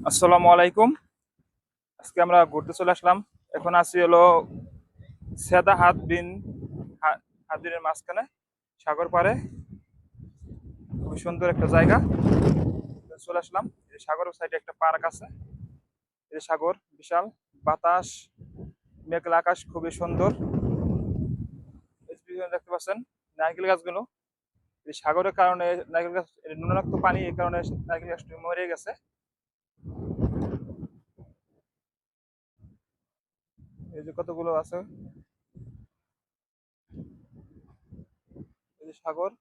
আসসালামু আলাইকুম। আজকে আমরা ঘুরতে চলে আসলাম। এখন আছি হলো সেদা হাত বিনের মাঝখানে, সাগর পাড়ে। খুবই সুন্দর একটা জায়গা। চলে আসলাম। এই সাগরের সাইডে একটা পার্ক আছে। এই সাগর বিশাল, বাতাস, মেঘলা আকাশ, খুবই সুন্দর। এই যে পিছনে দেখতে পাচ্ছেন নারকেল গাছগুলো। এই সাগরের কারণে নারকেল গাছ, এই নুনাক্ত পানি, এই কারণে নারকেল গাছটি মরে গেছে। এই যে কতগুলো আছে, এই যে সাগর।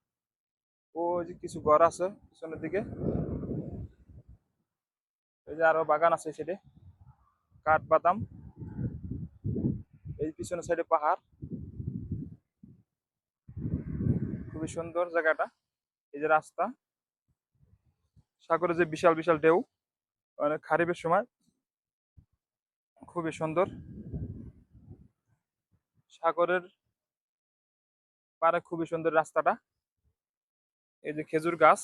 ওই যে কিছু ঘর আছে পিছনের দিকে। এই যে আরো বাগান আছে সেটা, কাঠ বাদাম। এই পিছনের সাইডে পাহাড়। খুবই সুন্দর জায়গাটা। এই যে রাস্তা, সাগরে যে বিশাল বিশাল ঢেউ, অনেক খারিফের সময় খুবই সুন্দর। সাগরের পাড়ে খুবই সুন্দর রাস্তাটা। এই যে খেজুর গাছ,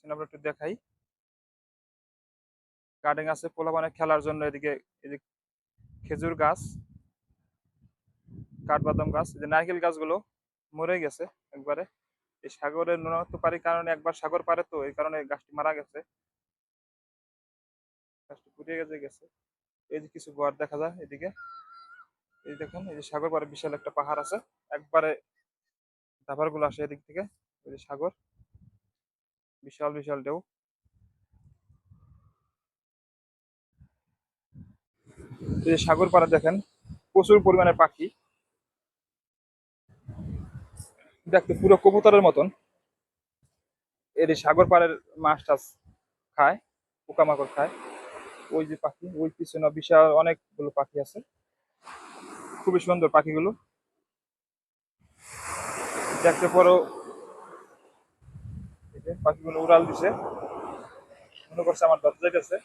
আমরা একটু দেখাই। গার্ডেন আছে পোলাপানের খেলার জন্য এদিকে। এই যে খেজুর গাছ, কাঠবাদাম গাছ, এই যে নারকেল গাছগুলো মরে গেছে একবারে। এই সাগরের নুনাত্ব পানির কারণে, একবার সাগর পারে তো এই কারণে গাছটি মারা গেছে, গাছটি পুড়িয়ে গেছে। এই যে কিছু ঘর দেখা যায় এদিকে। এই দেখুন, এই যে সাগর পাড়ে বিশাল একটা পাহাড় আছে একবারে। দাবার গুলো আসে এদিক থেকে। এই যে সাগর, বিশাল বিশাল ঢেউ। এই যে সাগর পাড়ে দেখেন প্রচুর পরিমাণে পাখি, দেখতে পুরো কবুতরের মতন। এর এই সাগর পাড়ের মাছ টাছ খায়, পোকামাকড় খায়। ওই যে পাখি, ওই পিছনে বিশাল অনেকগুলো পাখি আছে। খুবই সুন্দর পাখিগুলো দেখতে। পরও এই যে পাখিগুলো উড়াল দিছে, মনে করছে আমার দরজায় গেছে।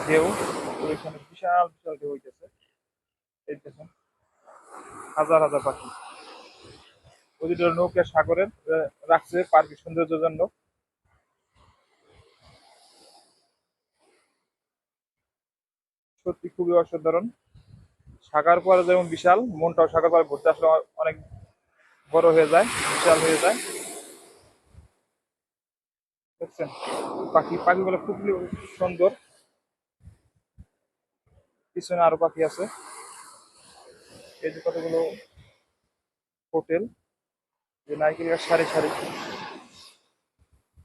ঢেউ, ওইখানে বিশাল বিশাল ঢেউ হইতেছে। এই দেখুন হাজার হাজার পাখি। ওদিকে নৌকা সাগরের রাখছে পার্কের সৌন্দর্যের জন্য। সত্যি খুবই অসাধারণ। সাগর পাড়ে যেমন বিশাল, মনটাও সাগর পাড়ে ঘুরতে আসলে অনেক বড় হয়ে যায়, বিশাল হয়ে যায়। দেখছেন পাখিগুলো খুবই সুন্দর। পিছনে আরো পাখি আছে। এই যে কতগুলো হোটেল, যে নারকেল গাছ সারি সারি,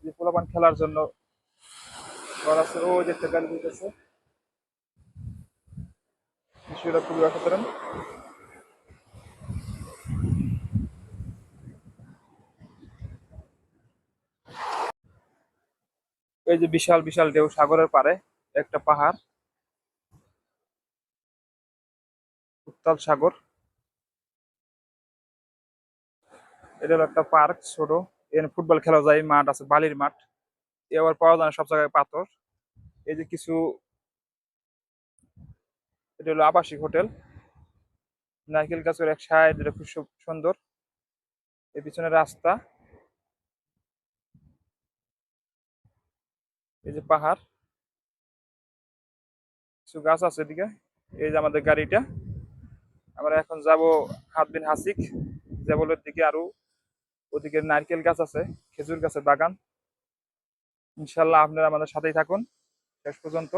যে পোলাপান খেলার জন্য ঘর আছে। ও দেখতে গাড়ি দিতেছে, বিষয়টা খুবই অসাধারণ। এই যে বিশাল বিশাল ঢেউ সাগরের পাড়ে, একটা পাহাড়, উত্তাল সাগর। এটা হলো একটা পার্ক ছোট। এখানে ফুটবল খেলা যায়, মাঠ আছে, বালির মাঠ। এ আবার পাওয়া যায় না সব জায়গায় পাথর। এই যে কিছু, এটা হলো আবাসিক হোটেল। নারকেল গাছের এক সাইড, এটা খুব সুন্দর। এই পিছনে রাস্তা, এই যে পাহাড়, কিছু গাছ আছে এদিকে। এই যে আমাদের গাড়িটা, আমরা এখন যাব হাতবিন হাসিক জেবলের দিকে। আরো ওদিকে নারকেল গাছ আছে, খেজুর গাছের বাগান। ইনশাল্লাহ আপনারা আমাদের সাথেই থাকুন শেষ পর্যন্ত।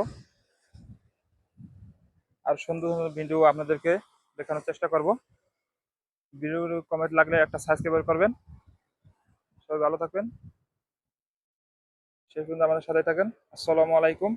আর সুন্দর সুন্দর ভিডিও আপনাদেরকে দেখানোর চেষ্টা করব। ভিডিওর কমেন্ট লাগলে একটা সাবস্ক্রাইব করবেন। সবাই ভালো থাকবেন, শেষ পর্যন্ত আমাদের সাথে থাকেন। আসসালামু আলাইকুম।